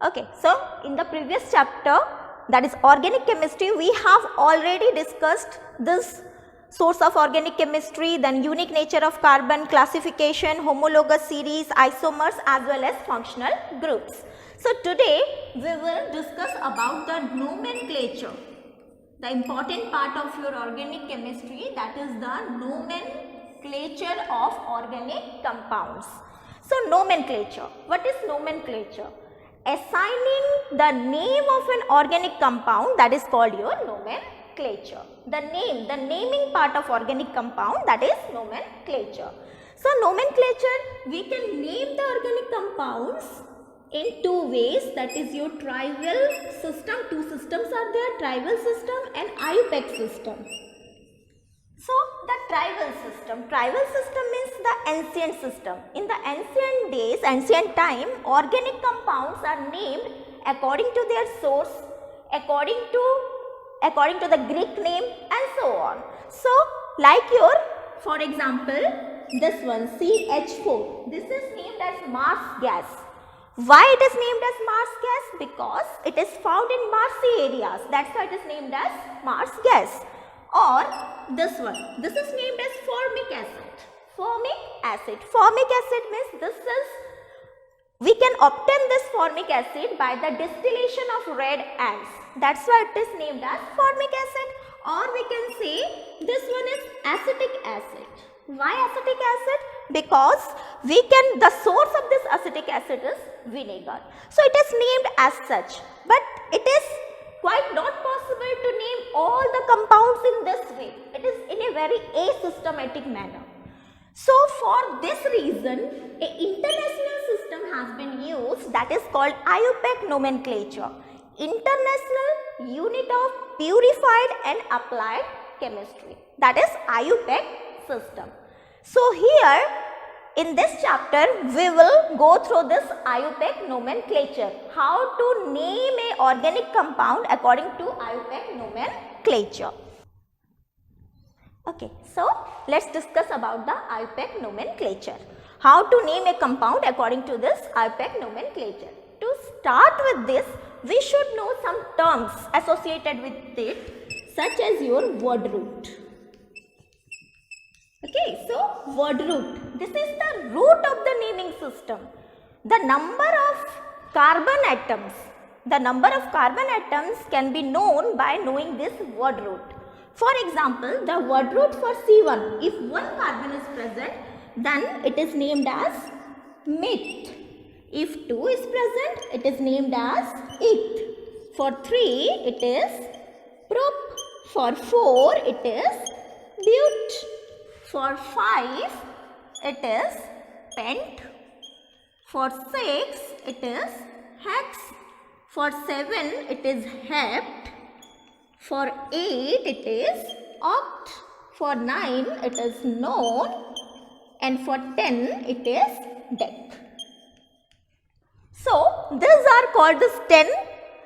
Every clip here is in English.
Okay, so in the previous chapter, that is organic chemistry, we have already discussed this source of organic chemistry, then unique nature of carbon, classification, homologous series, isomers as well as functional groups. So today we will discuss about the nomenclature, the important part of your organic chemistry, that is the nomenclature of organic compounds. So nomenclature, what is nomenclature? Assigning the name of an organic compound, that is called your nomenclature. The naming part of organic compound, that is nomenclature. So nomenclature, we can name the organic compounds in two ways, that is your trivial system, two systems are there, trivial system and IUPAC system. So the trivial system means the ancient system. In the ancient days, ancient time, organic compounds are named according to their source, according to the Greek name and so on. So like your, for example, this one CH4, this is named as Mars gas. Why it is named as Mars gas? Because it is found in Marsy areas, that's why it is named as Mars gas. Or this one, this is named as formic acid. Formic acid means we can obtain this formic acid by the distillation of red ants. That's why it is named as formic acid. Or we can say this one is acetic acid. Why acetic acid? Because the source of this acetic acid is vinegar. So it is named as such. But it is quite not possible to name all the compounds in this way. It is in a very asystematic manner. So for this reason, an international system has been used, that is called IUPAC nomenclature, International Unit of Purified and Applied Chemistry, that is IUPAC system. So here in this chapter, we will go through this IUPAC nomenclature, how to name an organic compound according to IUPAC nomenclature. Okay, so let's discuss about the IUPAC nomenclature. How to name a compound according to this IUPAC nomenclature. To start with this, we should know some terms associated with it, such as your word root. Okay, so word root, this is the root of the naming system. The number of carbon atoms can be known by knowing this word root. For example, the word root for C1, if one carbon is present, then it is named as meth. If 2 is present, it is named as eth. For 3, it is prop. For 4, it is but. For 5, it is pent. For 6, it is hex. For 7, it is hept. For 8, it is oct. For 9, it is non. And for 10, it is dec. So these are called this 10.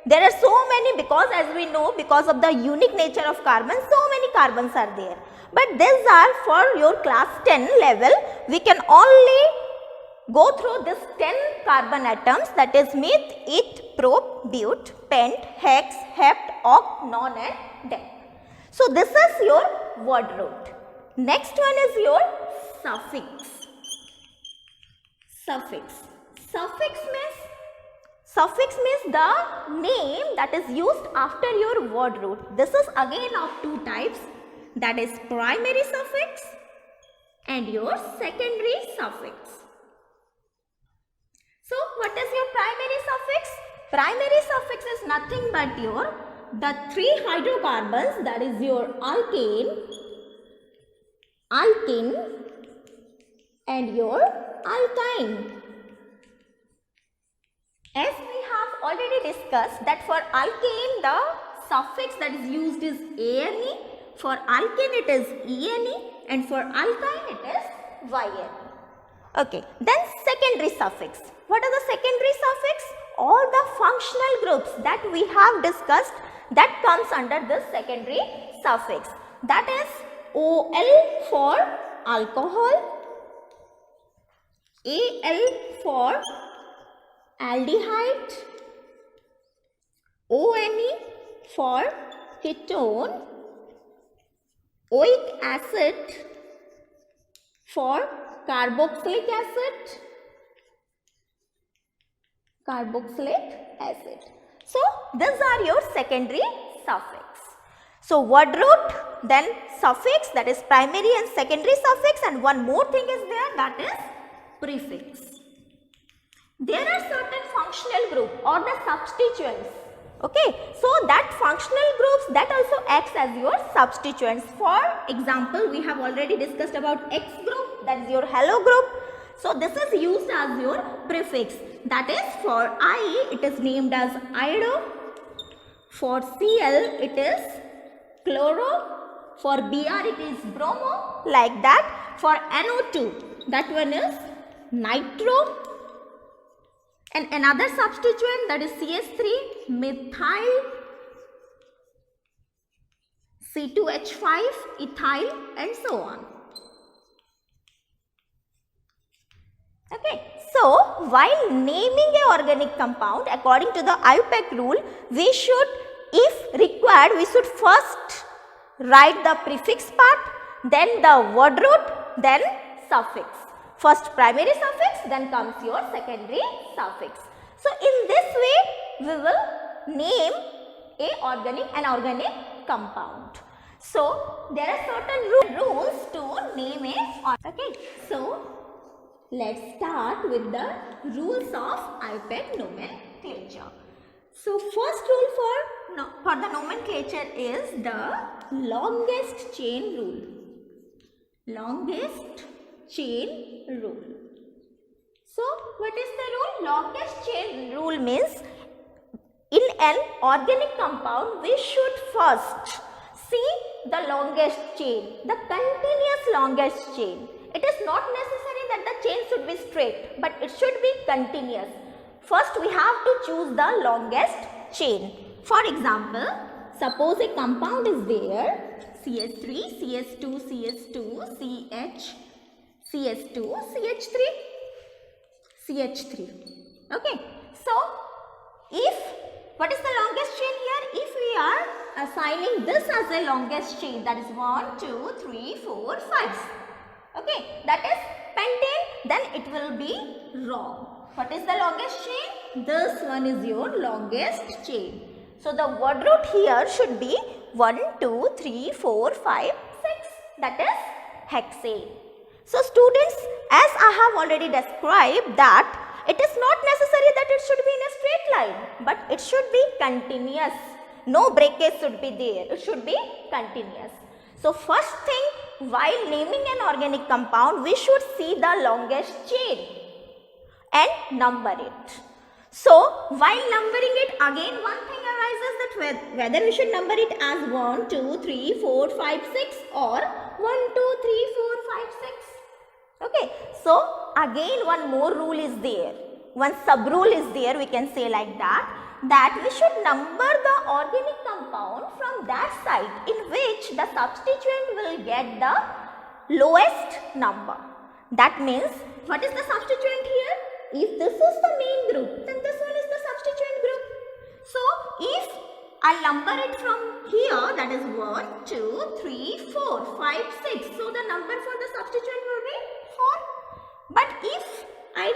There are so many, because as we know, because of the unique nature of carbon, so many carbons are there. But these are for your class 10 level. We can only go through this 10 carbon atoms, that is meth, eth, prop, but, pent, hex, hept, oct, non and dec. So this is your word root. Next one is your suffix. Suffix means the name that is used after your word root. This is again of two types, that is primary suffix and your secondary suffix. So what is your primary suffix? Primary suffix is nothing but the 3 hydrocarbons, that is your alkane, and your alkyne. As we have already discussed that for alkane, the suffix that is used is ane, for alkane it is ene, and for alkyne it is yne. Okay, then secondary suffix. What are the secondary suffix? All the functional groups that we have discussed, that comes under this secondary suffix. That is OL for alcohol, Al for aldehyde, ONE for ketone, oic acid for carboxylic acid, So these are your secondary suffix. So word root, then suffix, that is primary and secondary suffix, and one more thing is there, that is prefix. There are certain functional group or the substituents. Okay, so that functional groups that also acts as your substituents. For example, we have already discussed about X group, that is your halo group. So this is used as your prefix. That is for I, it is named as iodo. For Cl, it is chloro. For Br, it is bromo. Like that. For NO2, that one is nitro. And another substituent, that is CH3, methyl, C2H5, ethyl, and so on. Okay, so while naming an organic compound according to the IUPAC rule, we should, if required, we should first write the prefix part, then the word root, then suffix. First primary suffix, then comes your secondary suffix. So in this way, we will name an organic compound. So there are certain rules to name a. Okay, so let's start with the rules of IUPAC nomenclature. So first rule for the nomenclature is the longest chain rule. Longest chain rule. So what is the rule? Longest chain rule means in an organic compound we should first see the longest chain, the continuous longest chain. It is not necessary that the chain should be straight, but it should be continuous. First we have to choose the longest chain. For example, suppose a compound is there, CH3, CH2, CH2, CH, CH2, CH3, CH3. Okay, so what is the longest chain here? If we are assigning this as a longest chain, that is 1, 2, 3, 4, 5. Okay, that is pentane, then it will be wrong. What is the longest chain? This one is your longest chain. So the word root here should be 1, 2, 3, 4, 5, 6. That is hexane. So students, as I have already described that it is not necessary that it should be in a straight line, but it should be continuous. No breakage should be there. It should be continuous. So first thing, while naming an organic compound, we should see the longest chain and number it. So while numbering it, again one thing arises that whether we should number it as 1, 2, 3, 4, 5, 6 or 1, 2, 3, 4, 5, 6. Okay, so again one more rule is there. One sub rule is there, we can say like that we should number the organic compound from that side in which the substituent will get the lowest number. That means, what is the substituent here? If this is the main group, then this one is the substituent group. So if I number it from here, that is 1, 2, 3, 4, 5, 6. So the number for the substituent will be 4. But if I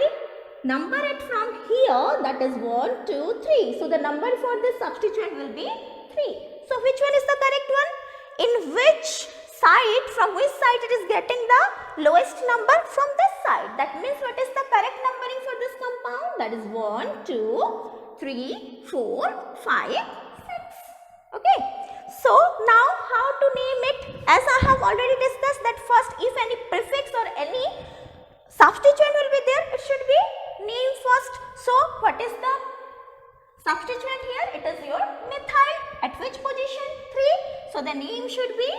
number it from here, that is 1, 2, 3. So the number for this substituent will be 3. So which one is the correct one? In which side, from which side it is getting the lowest number? From this side. That means what is the correct numbering for this compound? That is 1, 2, 3, 4, 5, 6. Okay. So now how to name it? As I have already discussed that first if any prefix or any substituent will be there, it should be named first. So what is the substituent here? It is your methyl. At which position? 3. So the name should be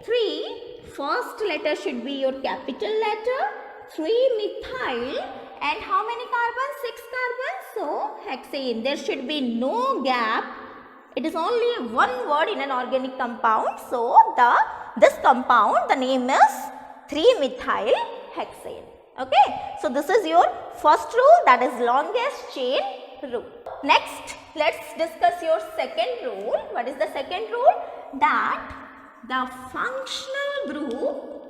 3. First letter should be your capital letter. 3-methyl. And how many carbons? 6 carbons. So hexane. There should be no gap. It is only one word in an organic compound. So this compound, the name is 3-methyl hexane. Okay. So this is your first rule, that is longest chain rule. Next, let's discuss your second rule. What is the second rule? That the functional group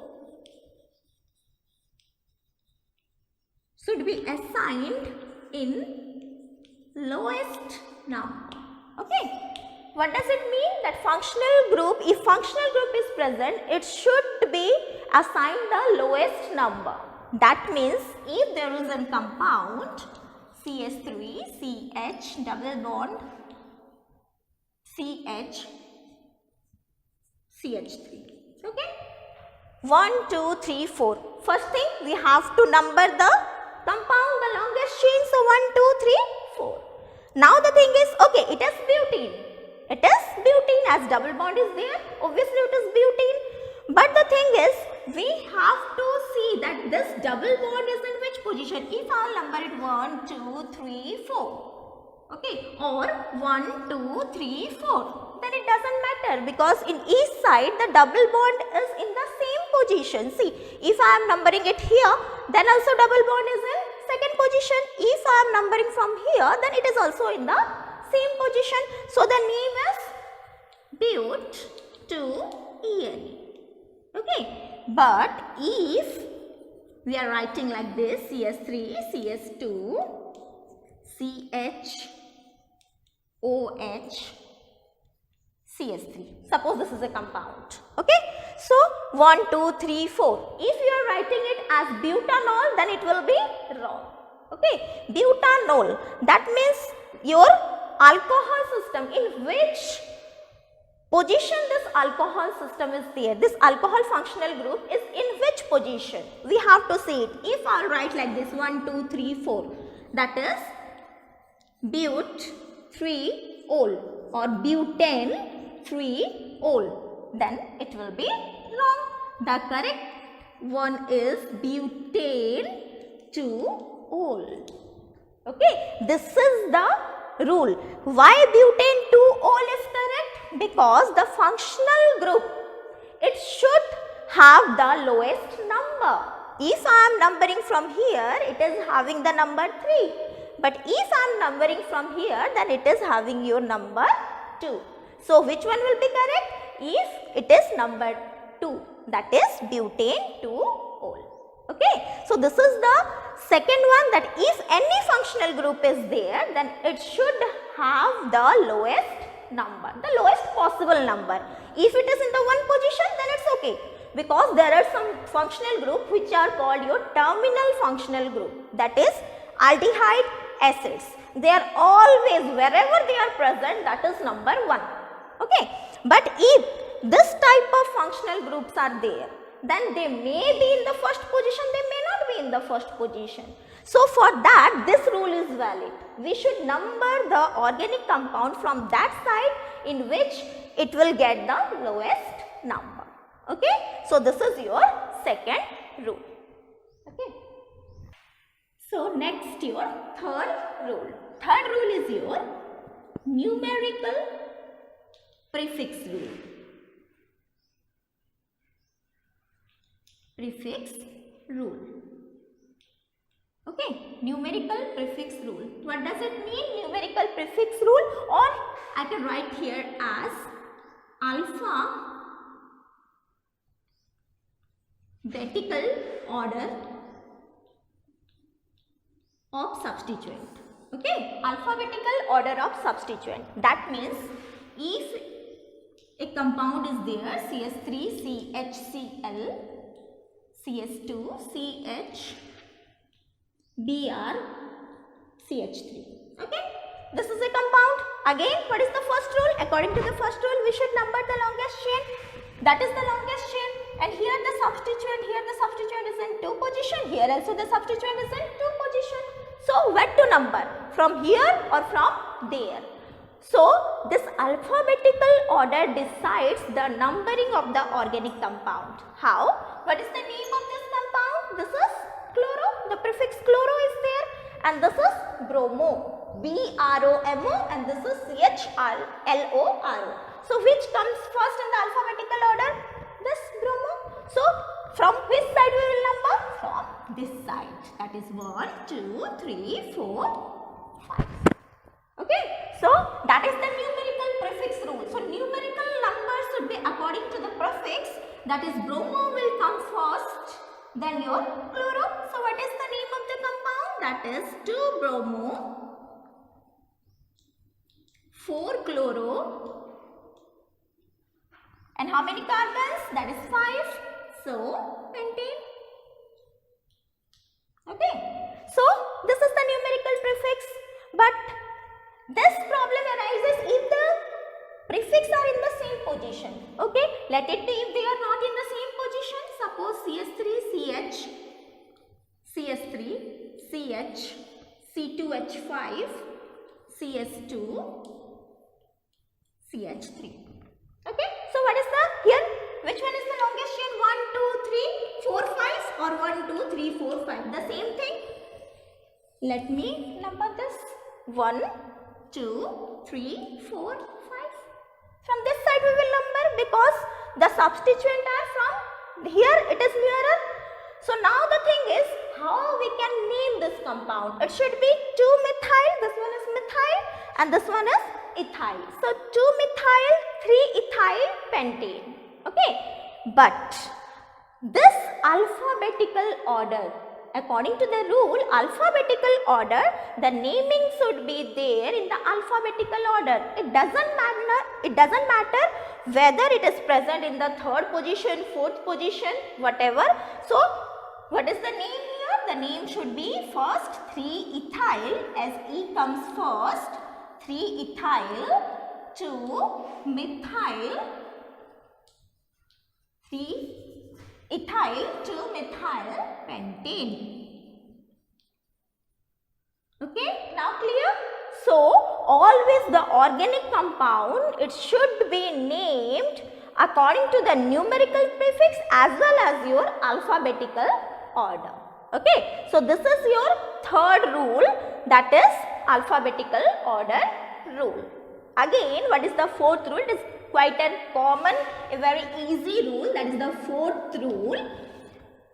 should be assigned in lowest number. Okay. What does it mean? That functional group, if functional group is present, it should be assigned the lowest number. That means if there is a compound CH3, CH double bond, CH, CH3. Okay. 1, 2, 3, 4. First thing we have to number the compound, the longest chain. So 1, 2, 3, 4. Now the thing is, okay, it is butene. It is butene, as double bond is there. Obviously it is butene. But the thing is, we have to see that this double bond is in which position. If I will number it 1, 2, 3, 4. Okay. Or 1, 2, 3, 4. Then it doesn't matter, because in each side the double bond is in the same position. See, if I am numbering it here, then also double bond is in second position. If I am numbering from here, then it is also in the same position. So the name is but2ene. Okay. But if we are writing like this, CS3, CS2, CH, OH, CS3. Suppose this is a compound. Okay. So 1, 2, 3, 4. If you are writing it as butanol, then it will be wrong. Okay. Butanol. That means your alcohol system, in which position this alcohol system is there. This alcohol functional group is in which position? We have to see it. If I will write like this 1, 2, 3, 4. That is but3ol or butane-3ol. Then it will be wrong. The correct one is butane-2ol. Okay. This is the rule. Why butane-2ol is correct? Because the functional group, it should have the lowest number. If I am numbering from here, it is having the number 3. But if I am numbering from here, then it is having your number 2. So which one will be correct? If it is number 2, that is butane-2ol. Okay. So this is the second one, that if any functional group is there, then it should have the lowest number, the lowest possible number. If it is in the one position, then it's okay, because there are some functional group which are called your terminal functional group, that is aldehyde acids. They are always, wherever they are present, that is number 1. Okay. But if this type of functional groups are there, then they may be in the first position, they may not be in the first position. So for that, this rule is valid. We should number the organic compound from that side in which it will get the lowest number. Okay. So this is your second rule. Okay. So next, your third rule. Third rule is your numerical prefix rule. Prefix rule. Okay, numerical prefix rule. What does it mean, numerical prefix rule? Or I can write here as alphabetical order of substituent. Okay, alphabetical order of substituent. That means if a compound is there, CS3, CHCl, CS2, CH, Br, CH3. Okay, this is a compound. Again, what is the first rule? According to the first rule, we should number the longest chain. That is the longest chain. And here the substituent is in 2 position. Here also the substituent is in 2 position. So what to number? From here or from there? So this alphabetical order decides the numbering of the organic compound. How? What is the name of this compound? This is chloro. The prefix chloro is there, and this is bromo. BROMO, and this is CHLORO. So which comes first in the alphabetical order? This bromo. So from which side we will number? From this side. That is 1, 2, 3, 4, 5. Okay. So that is the numerical prefix rule. So numerical numbers should be according to the prefix. That is bromo will come first, then your chloro. So what is the name of the compound? That is 2-bromo, 4-chloro, and how many carbons? That is 5. So pentane. Okay. So this is the numerical prefix, but this problem arises if the prefix are in the same position. Okay. Let it be if they are not in the same position. Suppose CS3CH, CS3, CH, C2H5, CS2, CH3. Okay. So what is the here? Which one is the longest chain? 1, 2, 3, 4, 5 or 1, 2, 3, 4, 5? The same thing. Let me number this. 1, 2, 3, 4, 5. From this side we will number because the substituent are from here, it is nearer. So now the thing is how we can name this compound. It should be 2-methyl, this one is methyl and this one is ethyl. So 2-methyl, 3-ethyl pentane. Okay, but this alphabetical order, according to the rule, alphabetical order, the naming should be there in the alphabetical order. It doesn't matter whether it is present in the 3rd position, 4th position, whatever. So what is the name here? The name should be first 3-ethyl, as E comes first, 3-ethyl, 2-methyl, 3-ethyl, 2-methyl pentane. Okay, now clear? So always the organic compound, it should be named according to the numerical prefix as well as your alphabetical order. Okay, so this is your 3rd rule, that is alphabetical order rule. Again, what is the 4th rule? It is quite a common, a very easy rule. That is the 4th rule.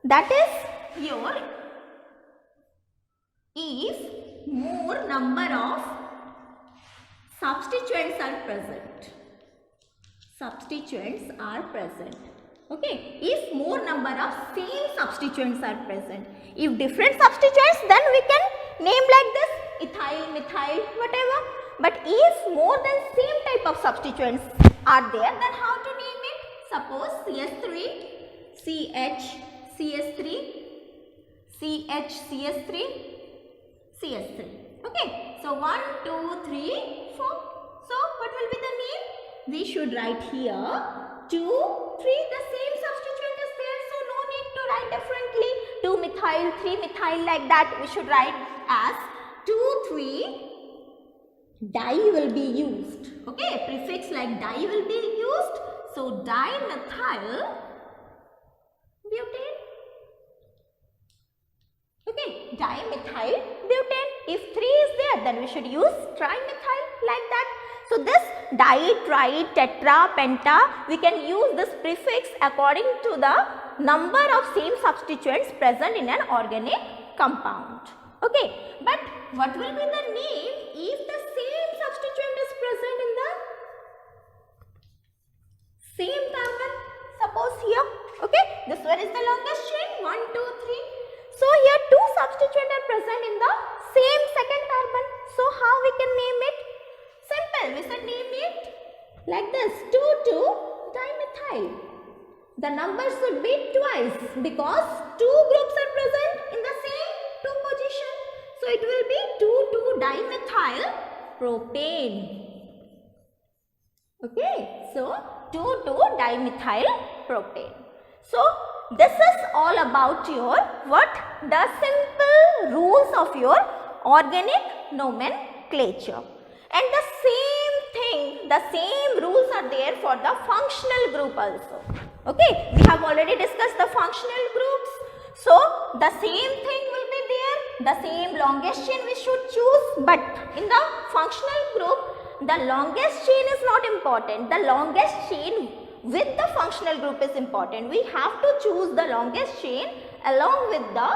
That is your, if more number of substituents are present. Substituents are present. Okay. If more number of same substituents are present. If different substituents, then we can name like this, ethyl, methyl, whatever. But if more than same type of substituents are there, then how to name it? Suppose CS3, CH, CS3, CH, CS3, CS3. Okay. So 1, 2, 3, 4. So what will be the name? We should write here 2, 3. The same substituent is there, so no need to write differently. 2-methyl, 3-methyl like that. We should write as 2, 3. Di will be used. Okay, prefix like di will be used. So dimethyl butane. Okay, dimethyl butane. If 3 is there, then we should use trimethyl like that. So this di, tri, tetra, penta, we can use this prefix according to the number of same substituents present in an organic compound. Okay, but what will be the name if the same substituent is present in the same carbon? Suppose here, okay, this one is the longest chain, 1, 2, 3. So here 2 substituents are present in the same second carbon. So how we can name it? Simple, we should name it like this, 2,2-dimethyl. The number should be twice because 2 groups are present in the same 2 position. So it will be 2,2-dimethyl propane. Okay, so 2,2-dimethyl propane. So this is all about your what? The simple rules of your organic nomenclature. And the same thing, the same rules are there for the functional group also. Okay, we have already discussed the functional groups. So the same thing will be there, the same longest chain we should choose, but in the functional group, the longest chain is not important. The longest chain with the functional group is important. We have to choose the longest chain along with the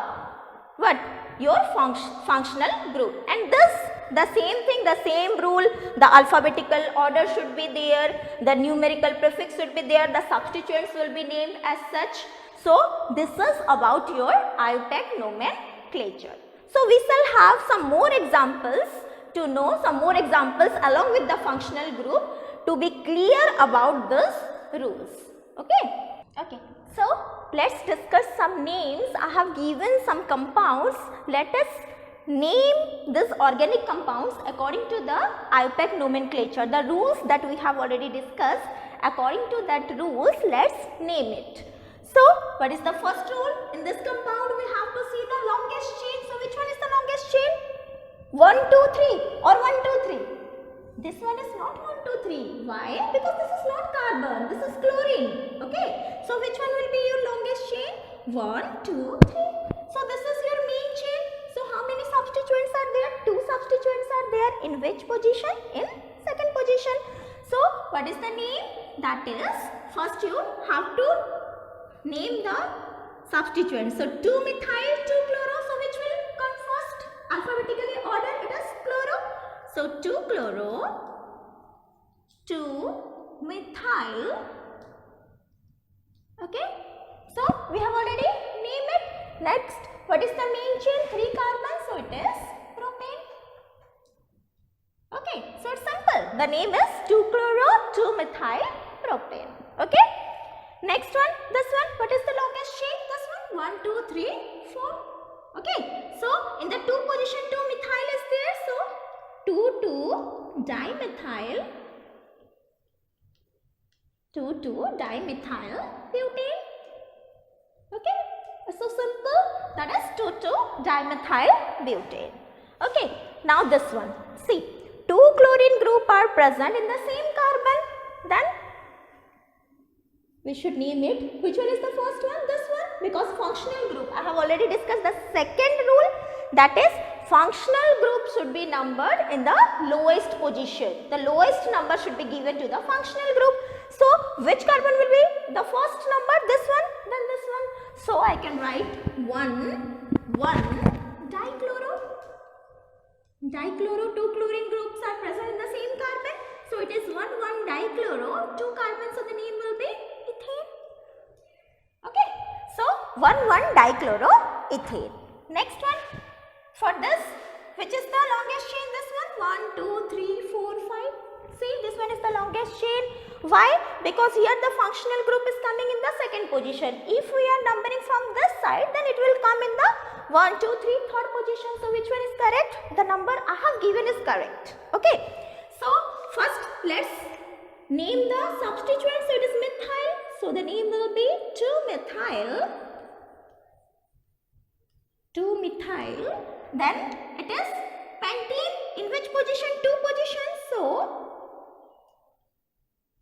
what? your functional group. And this, the same thing, the same rule, the alphabetical order should be there, the numerical prefix should be there, the substituents will be named as such. So this is about your IUPAC nomenclature. So we shall have some more examples to know, some more examples along with the functional group to be clear about these rules. Okay. Okay. So let's discuss some names. I have given some compounds. Let us name these organic compounds according to the IUPAC nomenclature. The rules that we have already discussed, according to that rules, let's name it. So what is the first rule? In this compound we have to see the longest chain. So which one is the longest chain? 1, 2, 3 or 1, 2, 3. This one is not 1, 2, 3. Why? Because this is not carbon, this is chlorine. Okay. So which one will be your longest chain? 1, 2, 3. So this is your main chain. So how many substituents are there? 2 substituents are there. In which position? In second position. So what is the name? That is, first you have to name the substituents. So 2-methyl, 2-chloro. So which will come first? Alphabetically order, it is chloro. So 2-chloro, 2-methyl. Okay. So we have already named it. Next, what is the main chain? 3 carbons. So it is propane. Okay. So it's simple. The name is 2-chloro, 2-methyl propane. Okay. Next one, this one, what is the longest chain? This one, 1, 2, 3, 4. Okay, so in the 2 position, 2-methyl is there. So 2,2-dimethyl, 2,2-dimethyl butane. Okay, so simple. That is 2,2-dimethyl butane. Okay, now this one. See, 2 chlorine group are present in the same carbon. Then we should name it. Which one is the first one? This one, because functional group. I have already discussed the second rule, that is functional group should be numbered in the lowest position. The lowest number should be given to the functional group. So which carbon will be the first number? This one, then this one. So I can write 1,1-dichloro. Dichloro, 2 chlorine groups are present in the same carbon. So it is 1,1-dichloro, 2 carbons, so the name will be ethane. Okay, so 1,1-dichloroethane. Next one, for this, which is the longest chain? This one, 1, 2, 3, 4, 5. See, this one is the longest chain. Why? Because here the functional group is coming in the second position. If we are numbering from this side, then it will come in the 1, 2, 3, third position. So which one is correct? The number I have given is correct. Okay, so first let's name the substituent. So it is methyl. So the name will be 2-methyl. 2-methyl. Then it is pentene. In which position? 2 positions. So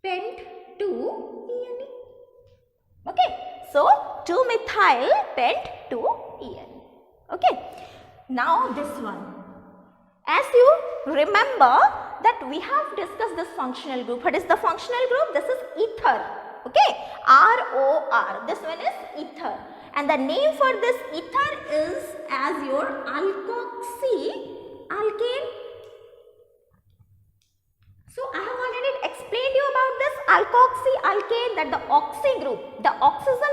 pent 2-ene. Okay. So 2-methyl pent 2-ene. Okay. Now this one. As you remember that we have discussed this functional group. What is the functional group? This is ether. Okay. ROR. This one is ether. And the name for this ether is as your alkoxy alkane. So I have already explained you about this alkoxy alkane, that the oxy group, the oxygen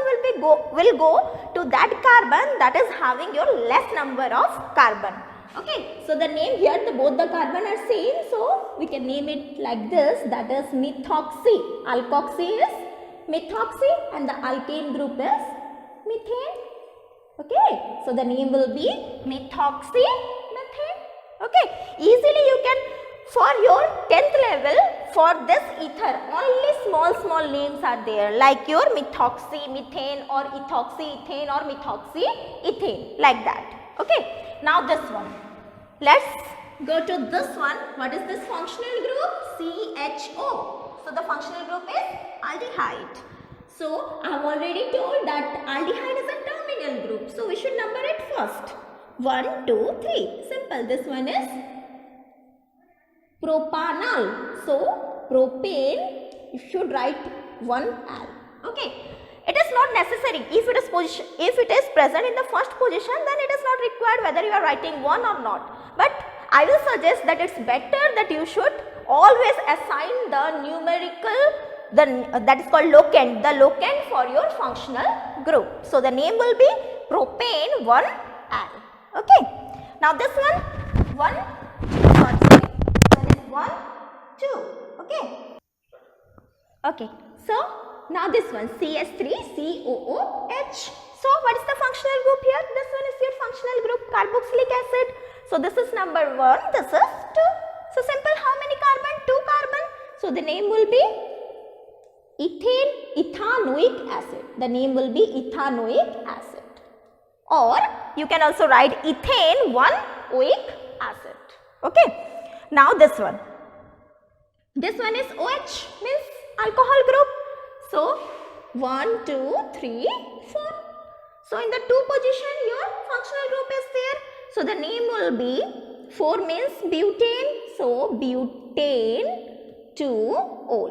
will go to that carbon that is having your less number of carbon. Okay, so the name here, both the carbon are same, so we can name it like this, that is methoxy. Alkoxy is methoxy and the alkane group is methane. Okay, so the name will be methoxy methane. Okay, easily you can, for your 10th level, for this ether, only small names are there, like your methoxy methane or ethoxy ethane or methoxy ethane, like that. Okay, now this one. Let's go to this one. What is this functional group? CHO. So the functional group is aldehyde. So I have already told that aldehyde is a terminal group. So we should number it first. 1, 2, 3. Simple. This one is propanol. So propane, you should write 1 L. Okay. It is not necessary. If it is present in the first position, then it is not required whether you are writing 1 or not. But I will suggest that it's better that you should always assign the numerical, that is called locand, the locand for your functional group. So the name will be propane 1-al. Okay. Now this one 1, 1, 2. Okay. Okay. So now this one CS3COOH. So what is the functional group here? This one is your functional group, carboxylic acid. So this is number 1, this is 2. So simple, how many carbon? 2 carbon. So the name will be ethanoic acid. The name will be ethanoic acid. Or you can also write ethane 1-oic acid. Okay. Now this one. This one is OH, means alcohol group. So 1, 2, 3, 4. So in the 2 position your functional group is there. So the name will be 4 means butane. So butane 2-ol.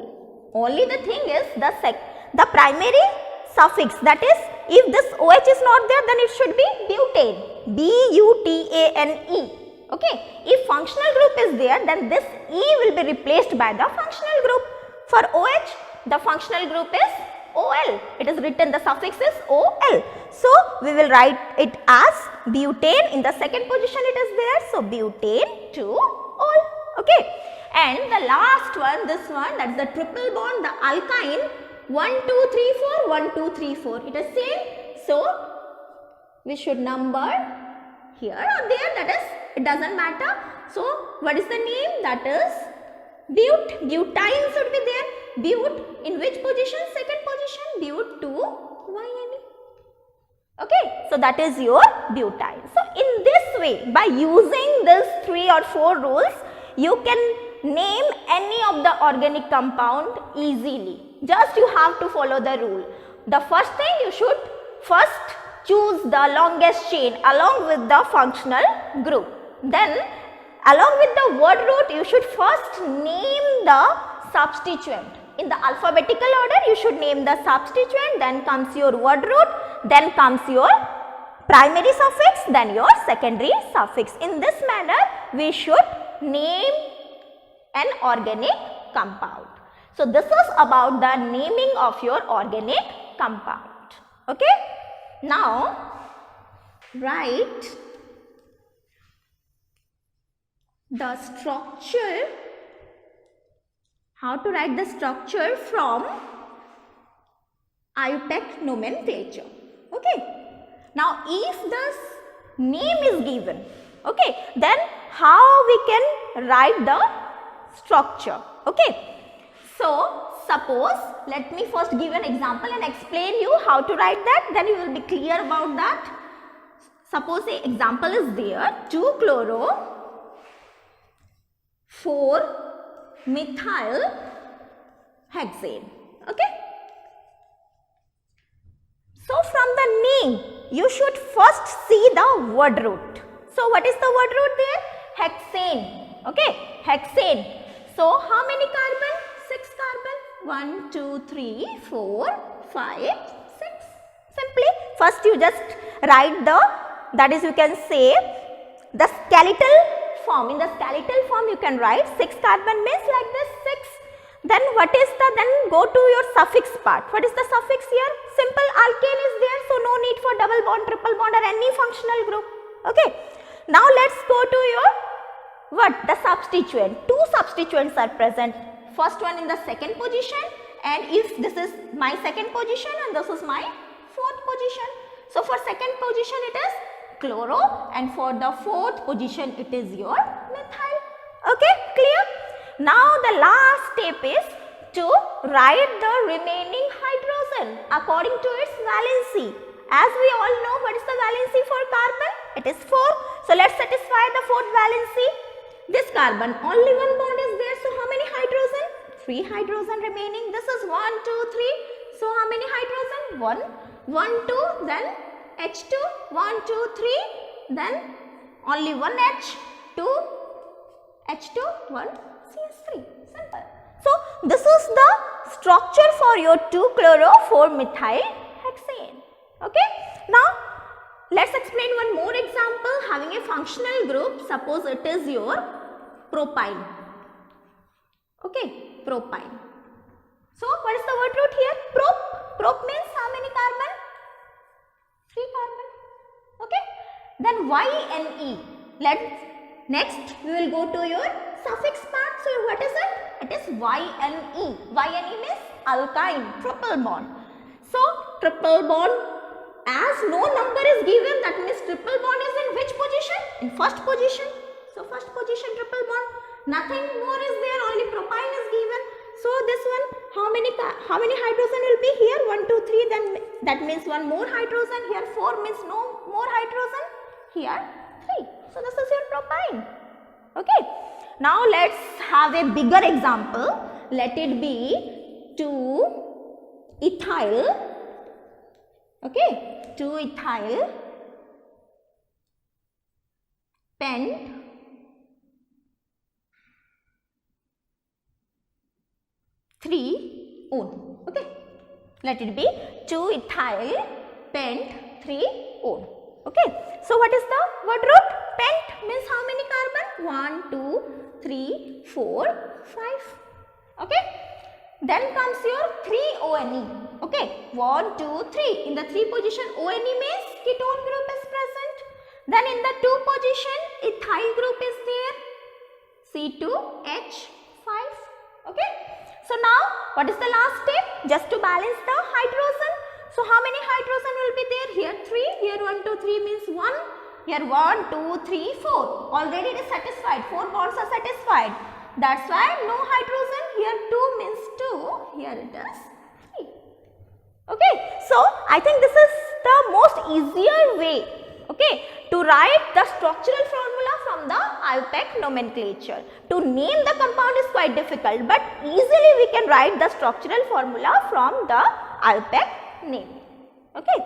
Only the thing is the primary suffix, that is if this OH is not there, then it should be butane, B-U-T-A-N-E. Okay. If functional group is there, then this E will be replaced by the functional group. For OH, the functional group is OL. It is written, the suffix is OL. So we will write it as butane. In the second position it is there. So butane 2-ol. Okay. And the last one, this one, that is the triple bond, the alkyne 1, 2, 3, 4, 1, 2, 3, 4. It is same. So we should number here or there, that is, it doesn't matter. So what is the name? That is butane should be there. But in which position? Second position, but 2-yne. Okay, so that is your butane. So in this way, by using these 3 or 4 rules, you can name any of the organic compound easily. Just you have to follow the rule. The first thing, you should first choose the longest chain along with the functional group. Then along with the word root, you should first name the substituent. In the alphabetical order, you should name the substituent, then comes your word root, then comes your primary suffix, then your secondary suffix. In this manner, we should name an organic compound. So this is about the naming of your organic compound. Okay. Now write the structure. How to write the structure from IUPAC nomenclature. Okay. Now if this name is given, okay, then how we can write the structure? Okay. So suppose, let me first give an example and explain you how to write that, then you will be clear about that. Suppose the example is there, 2-chloro-4-methyl-hexane. Okay. So from the name, you should first see the word root. So what is the word root there? Hexane. Okay, hexane. So how many carbon? 6 carbon. 1, 2, 3, 4, 5, 6. Simply first you just write the, that is you can say the skeletal form. In the skeletal form you can write 6 carbon means like this 6. Then what is the, then go to your suffix part. What is the suffix here? Simple alkane is there, so no need for double bond, triple bond or any functional group. Okay. Now let's go to your what? The substituent. 2 substituents are present. First one in the second position, and if this is my second position and this is my fourth position. So for second position it is chloro, and for the fourth position it is your methyl. Okay, clear? Now the last step is to write the remaining hydrogen according to its valency. As we all know, what is the valency for carbon? It is 4. So let's satisfy the fourth valency. This carbon, only one bond is there, so how many hydrogen? 3 hydrogen remaining. This is 1, 2, 3. So how many hydrogen? 1, 1, 2, then H2, 1, 2, 3, then only 1 H, 2 H2, 1 CS3. Simple. So this is the structure for your 2-chloro-4-methyl Okay. Now let's explain one more example having a functional group. Suppose it is your propyne. Okay, propyne. So what is the word root here? Prop. Prop means how many carbon? 3 carbon. Okay. Then YNE. Next we will go to your suffix part. So what is it? It is YNE. YNE means alkyne, triple bond. So triple bond, as no number is given, that means triple bond is in which position? In first position. So first position triple bond. Nothing more is there, only propyne is given. So this one, how many hydrogen will be here? 1, 2, 3. Then that means one more hydrogen. Here 4 means no more hydrogen. Here 3. So this is your propyne. Okay. Now let's have a bigger example. Let it be 2-ethyl. Okay. 2-ethyl pent 3-one. Okay. Let it be 2-ethyl pent 3-one. Okay. So what is the word root? Pent means how many carbon? 1, 2, 3, 4, 5. Okay. Then comes your 3-ONE. Okay. 1, 2, 3. In the 3 position, ONE means ketone group is present. Then in the 2 position, ethyl group is there. C2H5. Okay. So now, what is the last step? Just to balance the hydrogen. So how many hydrogen will be there? Here 3. Here 1, 2, 3 means 1. Here 1, 2, 3, 4. Already it is satisfied. 4 bonds are satisfied. That's why no hydrogen. Here 2 means 2. Here it is 3. Okay. So I think this is the most easier way, okay, to write the structural formula from the IUPAC nomenclature. To name the compound is quite difficult, but easily we can write the structural formula from the IUPAC name. Okay.